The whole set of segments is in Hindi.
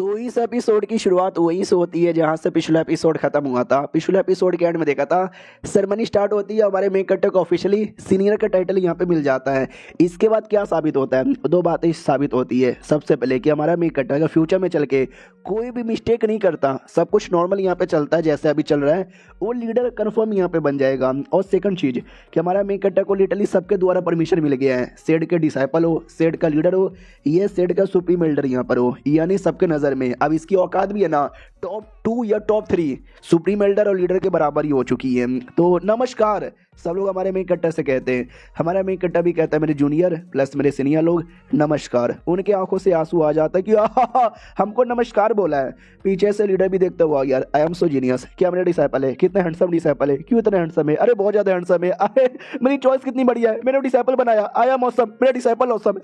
तो इस एपिसोड की शुरुआत वहीं से होती है जहां से पिछला एपिसोड खत्म हुआ था। पिछले एपिसोड के एंड में देखा था, सेरेमनी स्टार्ट होती है, हमारे मेन कैरेक्टर को ऑफिशियली सीनियर का टाइटल यहां पे मिल जाता है। इसके बाद क्या साबित होता है, दो बातें साबित होती है। सबसे पहले कि हमारा मेन कैरेक्टर अगर फ्यूचर में चल के कोई भी मिस्टेक नहीं करता, सब कुछ नॉर्मल यहाँ पे चलता है जैसे अभी चल रहा है, वो लीडर कन्फर्म यहाँ पे बन जाएगा। और सेकंड चीज कि हमारा मेन कैरेक्टर को लिटरली सबके द्वारा परमिशन मिल गया है। सेड के डिसाइपल हो, सेड का लीडर हो, ये सेड का सुप्रीम एल्डर यहाँ पर हो, यानी सबके नज़र में अब इसकी औकात भी है ना टॉप 2 या टॉप 3 सुप्रीम एल्डर और लीडर के बराबर ही हो चुकी है। तो नमस्कार सब लोग हमारे मेन कैरेक्टर से कहते हैं। हमारा मेन कैरेक्टर भी कहता है मेरे जूनियर प्लस मेरे सीनियर लोग नमस्कार। उनके आंखों से आंसू आ जाता है कि आहा हमको नमस्कार बोला है। पीछे से लीडर भी देखता हुआ यार आई एम सो जीनियस, क्या मेरा डिसाइपल है, कितना हैंडसम डिसाइपल है, क्यों इतना हैंडसम है, अरे बहुत ज्यादा हैंडसम है, अरे मेरी चॉइस कितनी बढ़िया है, मैंने डिसाइपल बनाया, आई एम ऑसम, मेरा डिसाइपल ऑसम।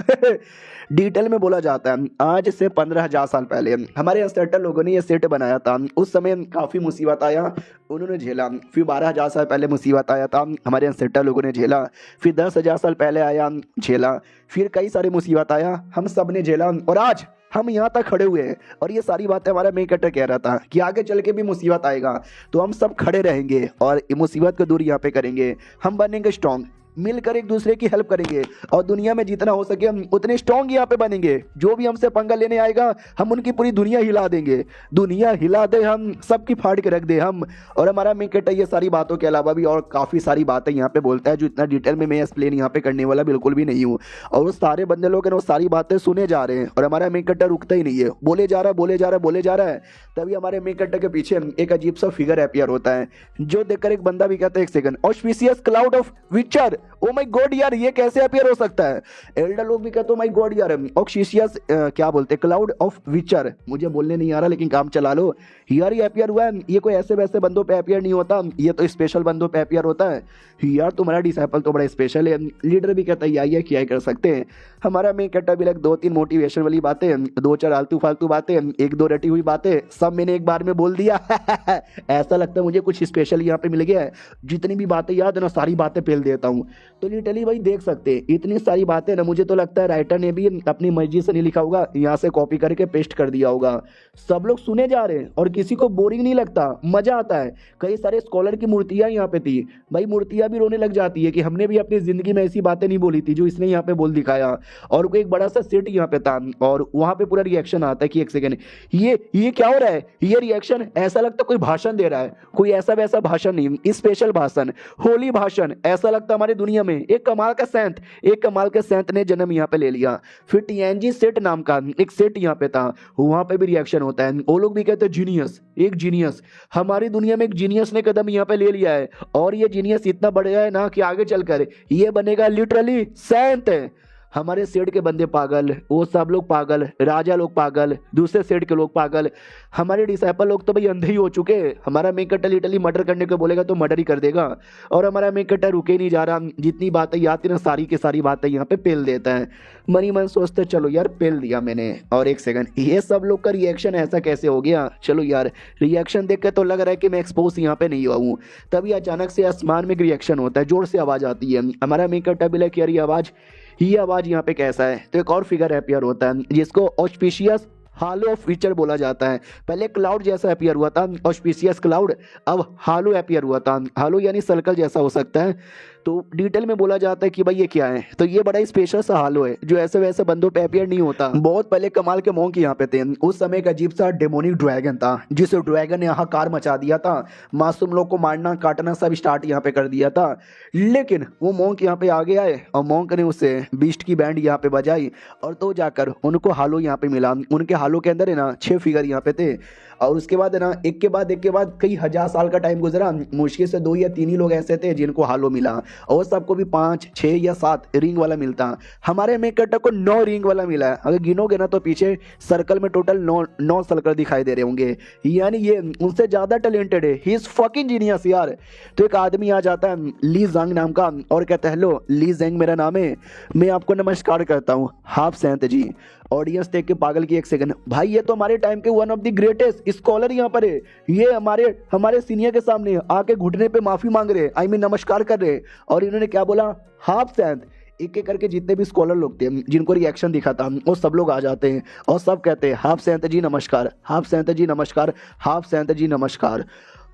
डिटेल में बोला जाता है आज से 15,000 साल पहले हमारे एंसेस्टर लोगों ने ये सेट बनाया था। उस समय काफ़ी मुसीबत आया, उन्होंने झेला। फिर 12,000 साल पहले मुसीबत आया था, हमारे एंसेस्टर लोगों ने झेला। फिर 10,000 साल पहले आया, झेला। फिर कई सारे मुसीबत आया, हम सब ने झेला, और आज हम यहाँ तक खड़े हुए हैं। और ये सारी बातें हमारा मेन कैरेक्टर कह रहा था कि आगे चल के भी मुसीबत आएगा तो हम सब खड़े रहेंगे और मुसीबत को दूर यहाँ पे करेंगे। हम बनेंगे स्ट्रॉन्ग, मिलकर एक दूसरे की हेल्प करेंगे और दुनिया में जितना हो सके हम उतने स्ट्रॉन्ग यहाँ पे बनेंगे। जो भी हमसे पंगा लेने आएगा हम उनकी पूरी दुनिया हिला देंगे, दुनिया हिला दे, हम सबकी फाड़ के रख दे हम। और हमारा मेन कैरेक्टर ये सारी बातों के अलावा भी और काफ़ी सारी बातें यहाँ पे बोलता है जो इतना डिटेल में मैं एक्सप्लेन यहाँ पे करने वाला बिल्कुल भी नहीं हूँ। और वो सारे बंदे लोग हैं वो सारी बातें सुने जा रहे हैं और हमारा मेन कैरेक्टर रुकता ही नहीं है, बोले जा रहा है, बोले जा रहा है, बोले जा रहा है। तभी हमारे मेन कैरेक्टर के पीछे एक अजीब सा फिगर अपीयर होता है जो देखकर एक बंदा भी कहता है एक सेकंड, ऑस्पिशियस क्लाउड ऑफ विचर, ओ माय गॉड यार ये कैसे अपीयर हो सकता है। एल्डर लोग भी कहते हो माय गॉड यार, ऑक्सीशियस क्या बोलते, क्लाउड ऑफ विचर, मुझे बोलने नहीं आ रहा लेकिन काम चला लो यार। ये अपीयर हुआ है, ये कोई ऐसे वैसे बंदों पे अपीयर नहीं होता, ये तो स्पेशल बंदों पे अपीयर होता है यार। तुम्हारा डिसाइपल तो बड़ा स्पेशल है। लीडर भी कहता है यार क्या कर सकते हैं। हमारा मेन कैरेक्टर भी लाइक 2-3 मोटिवेशन वाली बातें, 2-4 आलतू फालतू बातें, 1-2 रटी हुई बातें सब मैंने एक बार में बोल दिया। ऐसा लगता है मुझे कुछ स्पेशल यहाँ पे मिल गया है। जितनी भी बातें याद है ना सारी बातें फेल देता हूँ। तो लिटरली भाई देख सकते हैं इतनी सारी बातें ना, मुझे तो लगता है राइटर ने भी अपनी मर्जी से नहीं लिखा होगा, यहाँ से कॉपी करके पेस्ट कर दिया होगा। सब लोग सुने जा रहे हैं और किसी को बोरिंग नहीं लगता, मजा आता है। कई सारे स्कॉलर की मूर्तियां यहाँ पे थी भाई, मूर्तियां भी रोने लग जाती है कि हमने भी अपनी जिंदगी में ऐसी बातें नहीं बोली थी जो इसने यहाँ पे बोल दिखाया। और कोई एक बड़ा सा सेट यहाँ पे था और वहां पे पूरा रिएक्शन आता है कि एक सेकेंड ये क्या हो रहा है, ये रिएक्शन ऐसा लगता कोई भाषण दे रहा है, कोई ऐसा वैसा भाषण नहीं, स्पेशल भाषण, होली भाषण, ऐसा लगता हमारी दुनिया में एक कमाल के सेंट ने जन्म यहाँ पे ले लिया। फिर टीएनजी सेट नाम का एक सेट यहाँ पे था, वहां पे भी रिएक्शन होता है। वो लोग भी कहते हैं जीनियस, एक जीनियस, हमारी दुनिया में एक जीनियस ने कदम यहाँ पे ले लिया है और ये जीनियस इतना बढ़ गया है ना कि आगे चलकर ये बनेगा लिटरली सेंट। हमारे सेड के बंदे पागल, वो सब लोग पागल, राजा लोग पागल, दूसरे सेड के लोग पागल, हमारे डिसाइपल लोग तो भाई अंधे ही हो चुके। हमारा मेन कैरेक्टर लिटरली मर्डर करने को बोलेगा तो मर्डर ही कर देगा और हमारा मेन कैरेक्टर रुके नहीं जा रहा। जितनी बातें याद थी ना सारी की सारी बातें यहाँ पे पेल देता है। मनी मन सोचते चलो यार पेल दिया मैंने, और एक सेकंड ये सब लोग का रिएक्शन ऐसा कैसे हो गया, चलो यार रिएक्शन देख के तो लग रहा है कि मैं एक्सपोज यहाँ पे नहीं हुआ हूँ। तभी अचानक से आसमान में एक रिएक्शन होता है, जोर से आवाज आती है। हमारा मेन कैरेक्टर भी लाइक यार ये आवाज यहाँ पे कैसा है। तो एक और फिगर अपीयर होता है जिसको ऑस्पिशियस हालो ऑफ विचर बोला जाता है। पहले क्लाउड जैसा अपीयर हुआ था ऑस्पिशियस क्लाउड, अब हालो अपीयर हुआ था। हालो यानी सर्कल जैसा हो सकता है। तो डिटेल में बोला जाता है कि भाई ये क्या है, तो ये बड़ा ही स्पेशल सा हालो है जो ऐसे वैसे बंदों पे अपीयर नहीं होता। बहुत पहले कमाल के मॉन्क यहाँ पे थे। उस समय एक अजीब सा डेमोनिक ड्रैगन था जिस ड्रैगन ने यहाँ कार मचा दिया था, मासूम लोग को मारना काटना सब स्टार्ट यहाँ पे कर दिया था। लेकिन वो मॉन्क यहाँ पे आगे आए और मॉन्क ने उससे बीस्ट की बैंड यहाँ पे बजाई और तो जाकर उनको हालो यहाँ पे मिला। उनके हालो के अंदर है ना 6 फिगर यहाँ पे थे और उसके बाद है ना एक के बाद कई हजार साल का टाइम गुजरा। मुश्किल से 2 या 3 ही लोग ऐसे थे जिनको हालो मिला और सबको भी 5, 6 या 7 रिंग वाला मिलता। हमारे मेन कैरेक्टर को 9 रिंग वाला मिला है। अगर गिनोगे ना तो पीछे सर्कल में टोटल 9 सर्कल दिखाई दे रहे होंगे, यानी ये उनसे ज्यादा टैलेंटेड है। ही इज फकिंग जीनियस यार। तो एक आदमी आ जाता है ली जंग नाम का और कहता है हेलो ली जंग मेरा नाम है, मैं आपको नमस्कार करता हूँ हाफ सेंट जी। ऑडियंस देख के पागल की एक सेकंड, भाई ये तो हमारे टाइम के one of the greatest scholar यहाँ पर है, ये हमारे सीनियर के सामने आके घुटने पे माफी मांग रहे, आई मीन नमस्कार कर रहे। और इन्होंने क्या बोला, हाफ सेंट, एक एक करके जितने भी स्कॉलर लोग थे जिनको रिएक्शन दिखा था वो सब लोग आ जाते हैं और सब कहते हैं हाफ सेंत जी नमस्कार, हाफ सेंत जी नमस्कार, हाफ सेंत जी नमस्कार।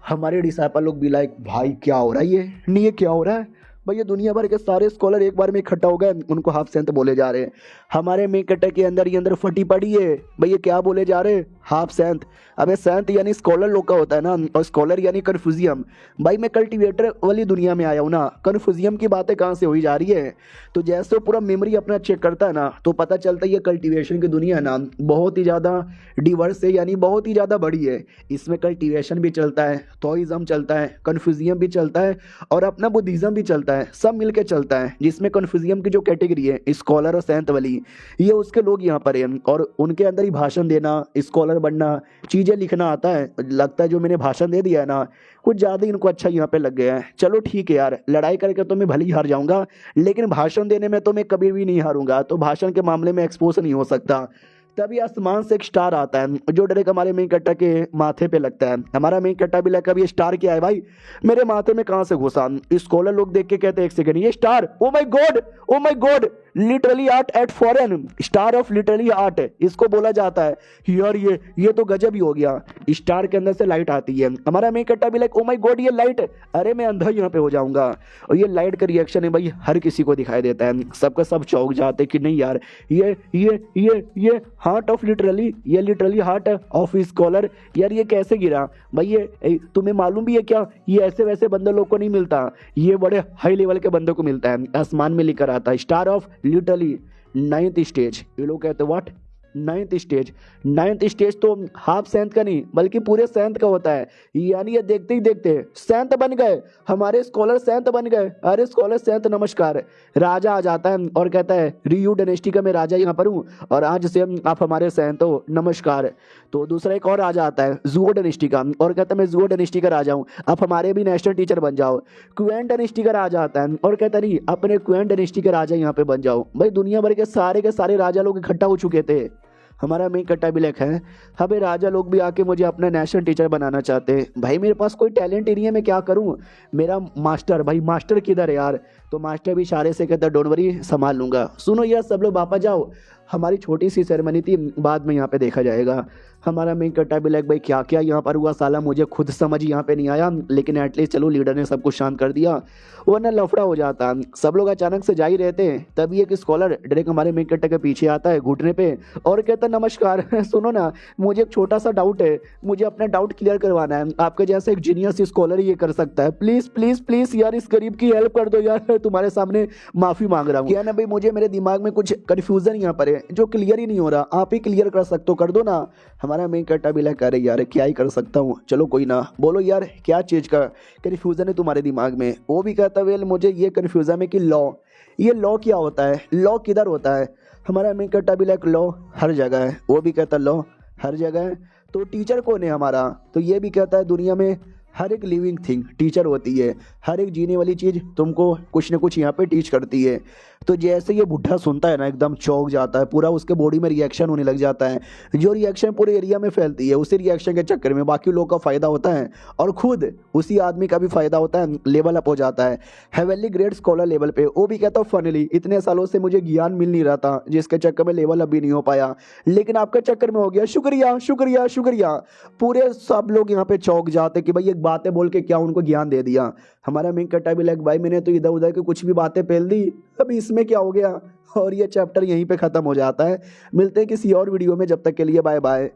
हमारे डिसाइपल लोग भी लाइक भाई क्या हो रहा है ये, नहीं ये क्या हो रहा है भाई, ये दुनिया भर के सारे स्कॉलर एक बार में इकट्ठा हो गए, उनको हाफ सेंत बोले जा रहे हैं। हमारे में कट्टे के अंदर ये अंदर फटी पड़ी है भाई, ये क्या बोले जा रहे हैं हाफ सेंत। अबे सेंत यानी स्कॉलर लोग का होता है ना, और स्कॉलर यानी कन्फ्यूजियम। भाई मैं कल्टीवेटर वाली दुनिया में आया हूँ ना, कन्फ्यूजियम की बातें कहाँ से हुई जा रही है। तो जैसे वो पूरा मेमोरी अपना चेक करता है ना तो पता चलता है ये कल्टीवेशन की दुनिया है ना बहुत ही ज़्यादा डिवर्स है, यानी बहुत ही ज़्यादा बड़ी है। इसमें कल्टीवेशन भी चलता है, थॉइज्म चलता है, कन्फ्यूजियम भी चलता है और अपना बुद्धिज्म भी चलता है, सब मिलके चलता है। जिसमें कन्फ्यूजियम की जो कैटेगरी है स्कॉलर और सेंत वाली, ये उसके लोग यहाँ पर हैं और उनके अंदर ही भाषण देना, स्कॉलर बनना, चीज़ें लिखना आता है। लगता है जो मैंने भाषण दे दिया है ना कुछ ज़्यादा इनको अच्छा यहाँ पे लग गया है। चलो ठीक है यार, लड़ाई करके तो मैं भले ही हार जाऊंगा लेकिन भाषण देने में तो मैं कभी भी नहीं हारूंगा, तो भाषण के मामले में एक्सपोज नहीं हो सकता। तभी आसमान से एक स्टार आता है जो डायरेक्ट हमारे मेन कट्टा के माथे पे लगता है। हमारा मेन कट्टा भी लगा ये स्टार क्या है भाई, मेरे माथे में कहाँ से घुसा। स्कॉलर लोग देख के कहते हैं एक सेकंड ये star, oh my God, oh my God, literally art at foreign, star of literally art इसको बोला जाता है। यार ये तो गजब ही हो गया। स्टार के अंदर से लाइट आती है, हमारा मेन कट्टा भी लाइक ओ माय गॉड ये लाइट, अरे मैं अंधा यहाँ पे हो जाऊंगा। और ये लाइट का रिएक्शन है भाई हर किसी को दिखाई देता है, सबका सब चौंक जाते कि नहीं यार ये हार्ट ऑफ लिटरली, ये लिटरली हार्ट ऑफ स्कॉलर, यार ये कैसे गिरा भाई। ये तुम्हें मालूम भी है क्या, ये ऐसे वैसे बंदे लोग को नहीं मिलता, ये बड़े हाई लेवल के बंदों को मिलता है। आसमान में लिखकर आता है star of literally 9th stage. ये लोग कहते हैं what 9th stage, 9th stage तो हाफ सेंथ का नहीं बल्कि पूरे सेंथ का होता है। यानी ये देखते ही देखते सेंथ बन गए, हमारे स्कॉलर सेंथ बन गए। अरे स्कॉलर सेंथ नमस्कार। राजा आ जाता है और कहता है रियू डायनेस्टी का मैं राजा यहाँ पर हूँ और आज से आप हमारे सेंथ हो, नमस्कार। तो दूसरा एक और राजा आता है जुओ डायनेस्टी का और कहता है मैं जुओ डायनेस्टी का राजा हूँ, आप हमारे भी नेशनल टीचर बन जाओ। क्वेन डायनेस्टी का राजा आता है और कहता नहीं अपने क्वेन डायनेस्टी के राजा यहाँ पे बन जाओ। भाई दुनिया भर के सारे राजा लोग इकट्ठा हो चुके थे। हमारा मेन कट्टा भी लेखा है हमें राजा लोग भी आके मुझे अपना नेशनल टीचर बनाना चाहते हैं। भाई मेरे पास कोई टैलेंट ही नहीं है, मैं क्या करूं। मेरा मास्टर, भाई मास्टर किधर है यार। तो मास्टर भी इशारे से कहता डोंट वरी संभाल लूंगा। सुनो यार सब लोग वापस जाओ, हमारी छोटी सी सेरेमनी थी, बाद में यहाँ पे देखा जाएगा। हमारा मेन कट्टा भी लाइक भाई क्या क्या यहाँ पर हुआ साला, मुझे खुद समझ यहाँ पे नहीं आया, लेकिन एटलीस्ट चलो लीडर ने सब कुछ शांत कर दिया वरना लफड़ा हो जाता। सब लोग अचानक से जा ही रहते हैं, तभी एक स्कॉलर डायरेक्ट हमारे मेन कट्टा के पीछे आता है घुटने पे और कहता नमस्कार सुनो ना मुझे एक छोटा सा डाउट है, मुझे अपना डाउट क्लियर करवाना है, आपके जैसे एक जीनियस स्कॉलर ये कर सकता है, प्लीज प्लीज प्लीज यार इस गरीब की हेल्प कर दो यार, तुम्हारे सामने माफी मांग रहा हूँ। क्या ना भाई मुझे मेरे दिमाग में कुछ कन्फ्यूजन यहाँ पर है जो क्लियर ही नहीं हो रहा, आप ही क्लियर कर सकते हो, कर दो ना। हमारा मेन कट्टा भी लगा अरे यार क्या ही कर सकता हूँ, चलो कोई ना, बोलो यार क्या चीज़ का कन्फ्यूज़न है तुम्हारे दिमाग में। वो भी कहता वेल मुझे ये कन्फ्यूज़न है कि लॉ, ये लॉ क्या होता है, लॉ किधर होता है। हमारा मेन कट्टा भी लाइक लॉ हर जगह है, वो भी कहता लॉ हर जगह है। तो टीचर कौन है हमारा, तो ये भी कहता है दुनिया में हर एक लिविंग थिंग टीचर होती है, हर एक जीने वाली चीज़ तुमको कुछ ना कुछ यहाँ पे टीच करती है। तो जैसे ये बुढ़ा सुनता है ना एकदम चौंक जाता है, पूरा उसके बॉडी में रिएक्शन होने लग जाता है, जो रिएक्शन पूरे एरिया में फैलती है, उसी रिएक्शन के चक्कर में बाकी लोगों का फ़ायदा होता है और खुद उसी आदमी का भी फ़ायदा होता है, लेवल अप हो जाता है हेवनली ग्रेट स्कॉलर लेवल पे। वो भी कहता हूँ फाइनली इतने सालों से मुझे ज्ञान मिल नहीं रहा था जिसके चक्कर में लेवल अप भी नहीं हो पाया, लेकिन आपके चक्कर में हो गया, शुक्रिया शुक्रिया शुक्रिया। पूरे सब लोग यहाँ पे चौंक जाते कि भाई एक बातें बोल के क्या उनको ज्ञान दे दिया। हमारा मेन कट्टा भी लाइक भाई मैंने तो इधर उधर की कुछ भी बातें फैल दी, अभी इसमें क्या हो गया। और ये चैप्टर यहीं पे ख़त्म हो जाता है। मिलते हैं किसी और वीडियो में, जब तक के लिए बाय बाय।